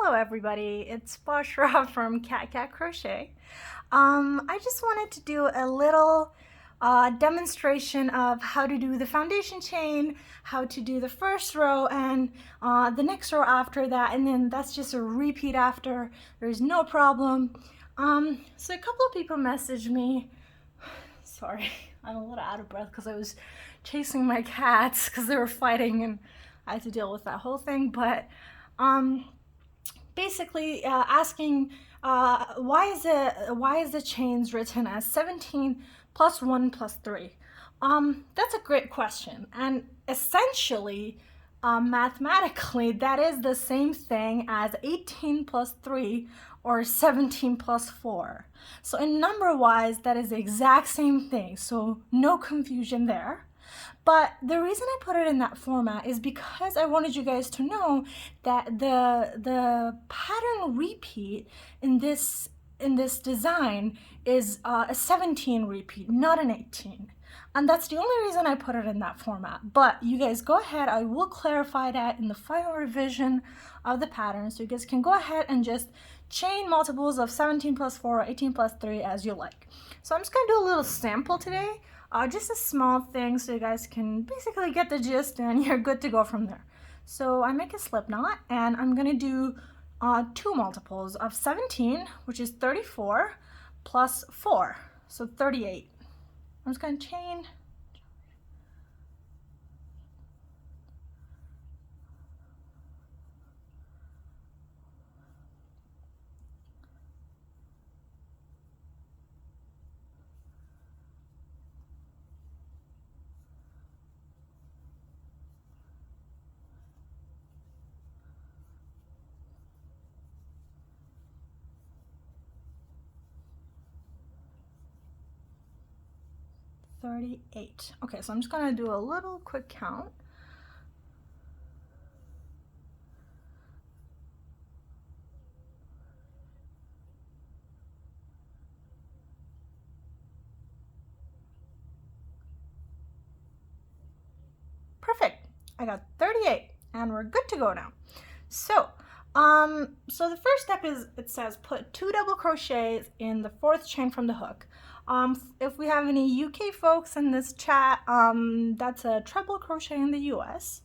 Hello everybody, it's Bashra from Cat Crochet. I just wanted to do a little demonstration of how to do the foundation chain, how to do the first row and the next row after that, and then that's just a repeat after. There's no problem. So a couple of people messaged me. Sorry, I'm a little out of breath because I was chasing my cats because they were fighting and I had to deal with that whole thing, but basically asking why is the chains written as 17 plus 1 plus 3? That's a great question, and essentially mathematically that is the same thing as 18 plus 3 or 17 plus 4. So in number wise that is the exact same thing, so no confusion there. But the reason I put it in that format is because I wanted you guys to know that the pattern repeat in this design is a 17 repeat, not an 18. And that's the only reason I put it in that format. But you guys go ahead, I will clarify that in the final revision of the pattern, so you guys can go ahead and just chain multiples of 17 plus 4 or 18 plus 3 as you like. So I'm just going to do a little sample today. Just a small thing so you guys can basically get the gist and you're good to go from there. So I make a slip knot and I'm going to do 2 multiples of 17, which is 34, plus 4, so 38. I'm just going to chain. $38. Okay, so I'm just going to do a little quick count. Perfect. I got 38 and we're good to go now. So so the first step is, it says put 2 double crochets in the 4th chain from the hook. If we have any UK folks in this chat, that's a treble crochet in the US.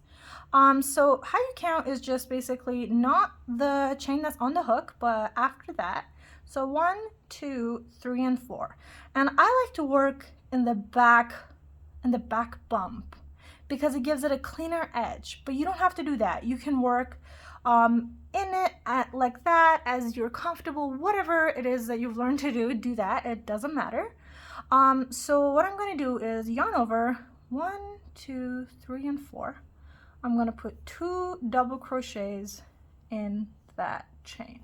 So how you count is just basically not the chain that's on the hook, but after that. So 1, 2, 3, and 4. And I like to work in the back bump because it gives it a cleaner edge, but you don't have to do that. You can work in it like that as you're comfortable. Whatever it is that you've learned to do that. It doesn't matter. So what I'm going to do is yarn over 1, 2, 3, and 4. I'm going to put 2 double crochets in that chain.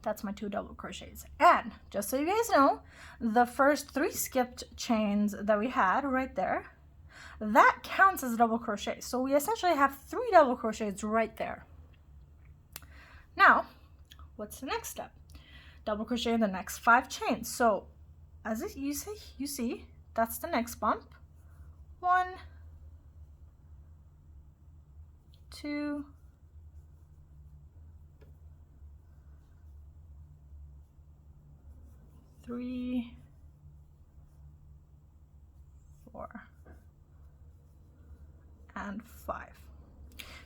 That's my 2 double crochets. And just so you guys know, the first 3 skipped chains that we had right there, that counts as a double crochet. So we essentially have 3 double crochets right there. Now, what's the next step? Double crochet in the next 5 chains. So as you see, that's the next bump. 1, 2, 3, 4, and 5.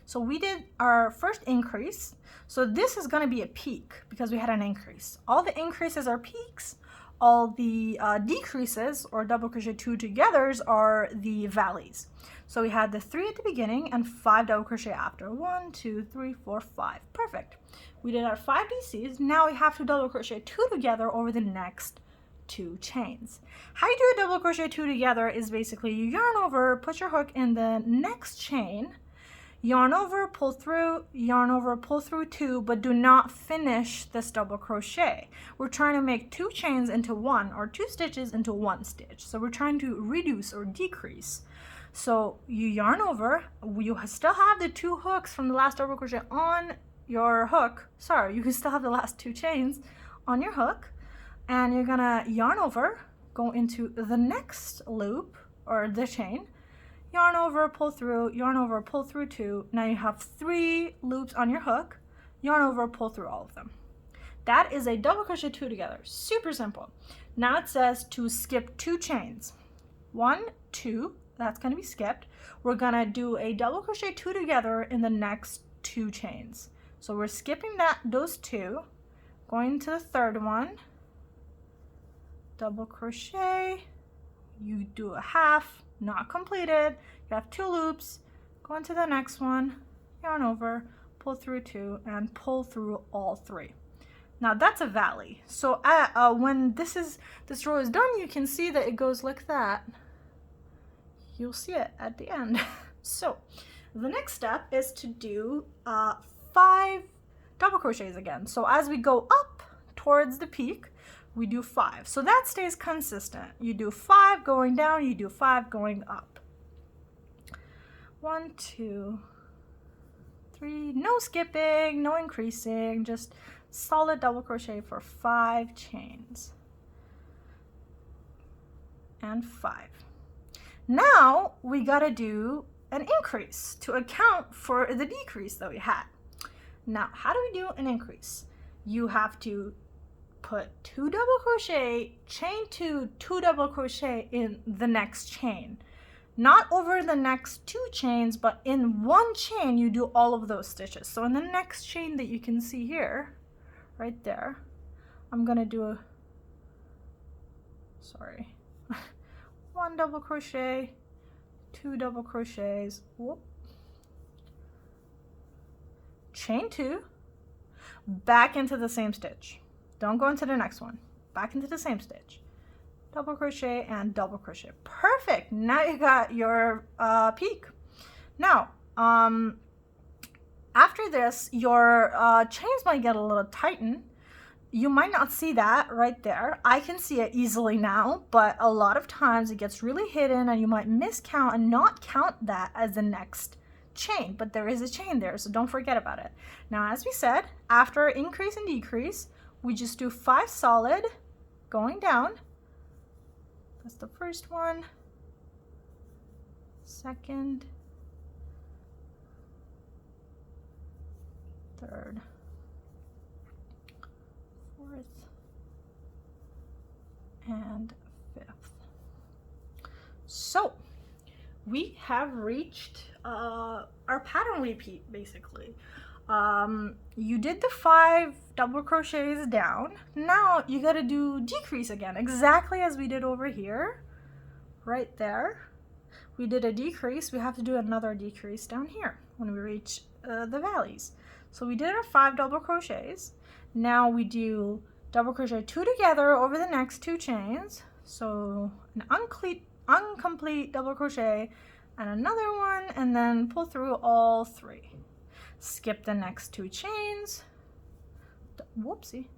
So we did our first increase. So this is going to be a peak because we had an increase. All the increases are peaks. All the decreases, or double crochet 2 togethers, are the valleys. So we had the 3 at the beginning and 5 double crochet after. 1, 2, 3, 4, 5. Perfect. We did our 5 DCs. Now we have to double crochet 2 together over the next 2 chains. How you do a double crochet 2 together is basically you yarn over, put your hook in the next chain, yarn over, pull through, yarn over, pull through 2, but do not finish this double crochet. We're trying to make 2 chains into 1, or 2 stitches into 1 stitch. So we're trying to reduce or decrease. So you yarn over, you still have the 2 hooks from the last double crochet on your hook. Sorry, you can still have the last 2 chains on your hook, and you're gonna yarn over, go into the next loop or the chain, yarn over, pull through, yarn over, pull through 2. Now you have 3 loops on your hook, yarn over, pull through all of them. That is a double crochet 2 together. Super simple. Now it says to skip 2 chains. 1, 2, that's going to be skipped. We're going to do a double crochet 2 together in the next 2 chains. So we're skipping those 2, going to the third one, double crochet, you do a half, not completed, you have 2 loops, go into the next one, yarn over, pull through 2, and pull through all 3. Now that's a valley. So when this row is done, you can see that it goes like that. You'll see it at the end. So the next step is to do 5 double crochets again. So as we go up towards the peak, we do 5. So that stays consistent. You do 5 going down, you do 5 going up. 1, 2, 3, no skipping, no increasing, just solid double crochet for 5 chains. And 5. Now we gotta do an increase to account for the decrease that we had. Now, how do we do an increase? You have to put 2 double crochet, chain 2, 2 double crochet in the next chain. Not over the next 2 chains, but in one chain you do all of those stitches. So in the next chain that you can see here, right there, I'm gonna do 1 double crochet, 2 double crochets, whoop, chain 2, back into the same stitch. Don't go into the next one. Back into the same stitch. Double crochet and double crochet. Perfect. Now you got your peak. Now, after this, your chains might get a little tightened. You might not see that right there. I can see it easily now, but a lot of times it gets really hidden and you might miscount and not count that as the next chain, but there is a chain there, so don't forget about it. Now, as we said, after increase and decrease, we just do 5 solid going down. That's the first one, second, third, fourth, and 5th. So we have reached our pattern repeat, basically. You did the 5 double crochets down. Now you got to do decrease again, exactly as we did over here, right there. We did a decrease. We have to do another decrease down here when we reach the valleys. So we did our 5 double crochets. Now we do double crochet 2 together over the next 2 chains. So an incomplete double crochet and another one, and then pull through all 3. Skip the next 2 chains, whoopsie,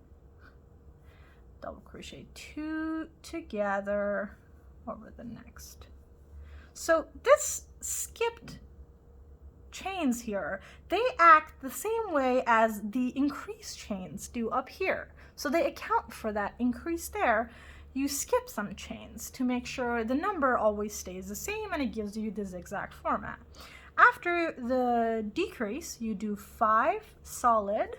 double crochet 2 together over the next. So this skipped chains here, they act the same way as the increased chains do up here. So they account for that increase there. You skip some chains to make sure the number always stays the same and it gives you the zigzag format. After the decrease, you do 5 solid,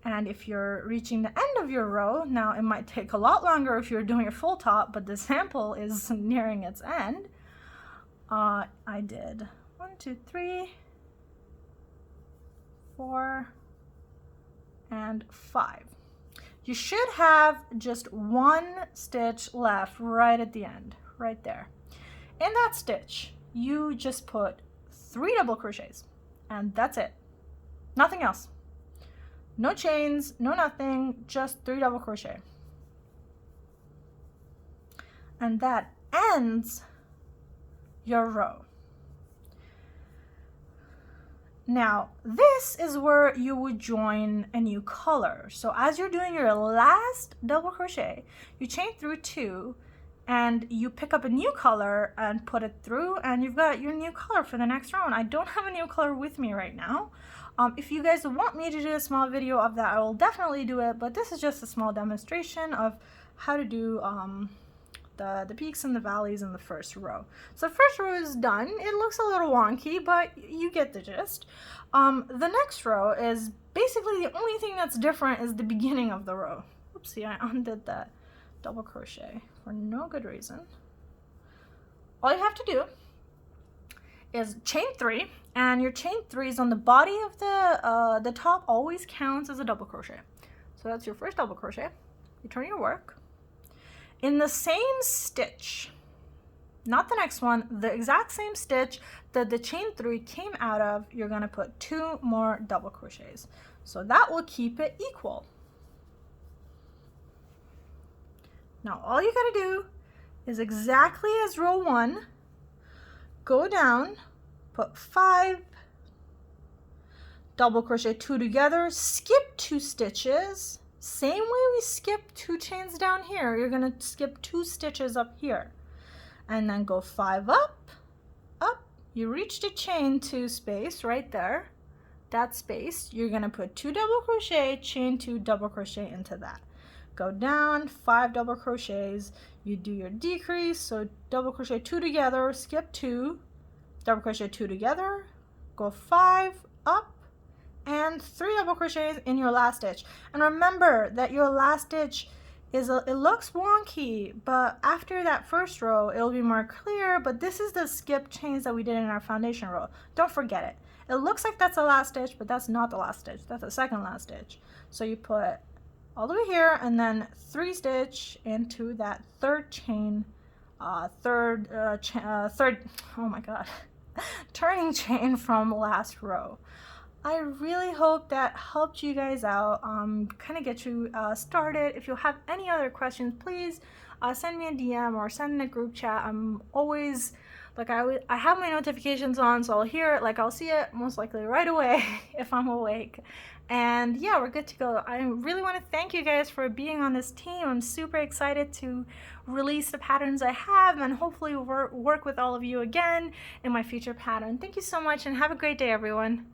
and if you're reaching the end of your row, now it might take a lot longer if you're doing a full top, but the sample is nearing its end. I did 1, 2, 3, 4, and 5. You should have just 1 stitch left right at the end, right there. In that stitch, you just put 3 double crochets, and that's it. Nothing else. No chains, no nothing, just 3 double crochet. And that ends your row. Now, this is where you would join a new color. So as you're doing your last double crochet, you chain through 2, and you pick up a new color and put it through, and you've got your new color for the next round. I don't have a new color with me right now. If you guys want me to do a small video of that, I will definitely do it, but this is just a small demonstration of how to do the peaks and the valleys in the first row. So the first row is done. It looks a little wonky, but you get the gist. The next row is basically the only thing that's different is the beginning of the row. Oopsie, I undid that double crochet for no good reason. All you have to do is chain 3, and your chain 3 is on the body of the top always counts as a double crochet. So that's your first double crochet. Return your work. In the same stitch, not the next one, the exact same stitch that the chain 3 came out of, you're going to put 2 more double crochets. So that will keep it equal. Now all you got to do is exactly as row 1, go down, put 5 double crochet 2 together, skip 2 stitches. Same way we skip 2 chains down here, you're going to skip 2 stitches up here. And then go 5 up, up. You reach the chain 2 space right there. That space, you're going to put 2 double crochet, chain 2 double crochet into that. Go down, 5 double crochets. You do your decrease, so double crochet 2 together, skip 2, double crochet 2 together, go 5 up, and 3 double crochets in your last stitch. And remember that your last stitch it looks wonky, but after that first row it'll be more clear, but this is the skip chains that we did in our foundation row. Don't forget it. It looks like that's the last stitch, but that's not the last stitch. That's the second last stitch. So you put all the way here and then 3 stitch into that third chain, third, oh my god, turning chain from last row. I really hope that helped you guys out, kind of get you started. If you have any other questions, please send me a DM or send in a group chat. I'm always, like, I have my notifications on, so I'll hear it, like I'll see it most likely right away if I'm awake. And yeah, we're good to go. I really want to thank you guys for being on this team. I'm super excited to release the patterns I have and hopefully work with all of you again in my future pattern. Thank you so much and have a great day, everyone.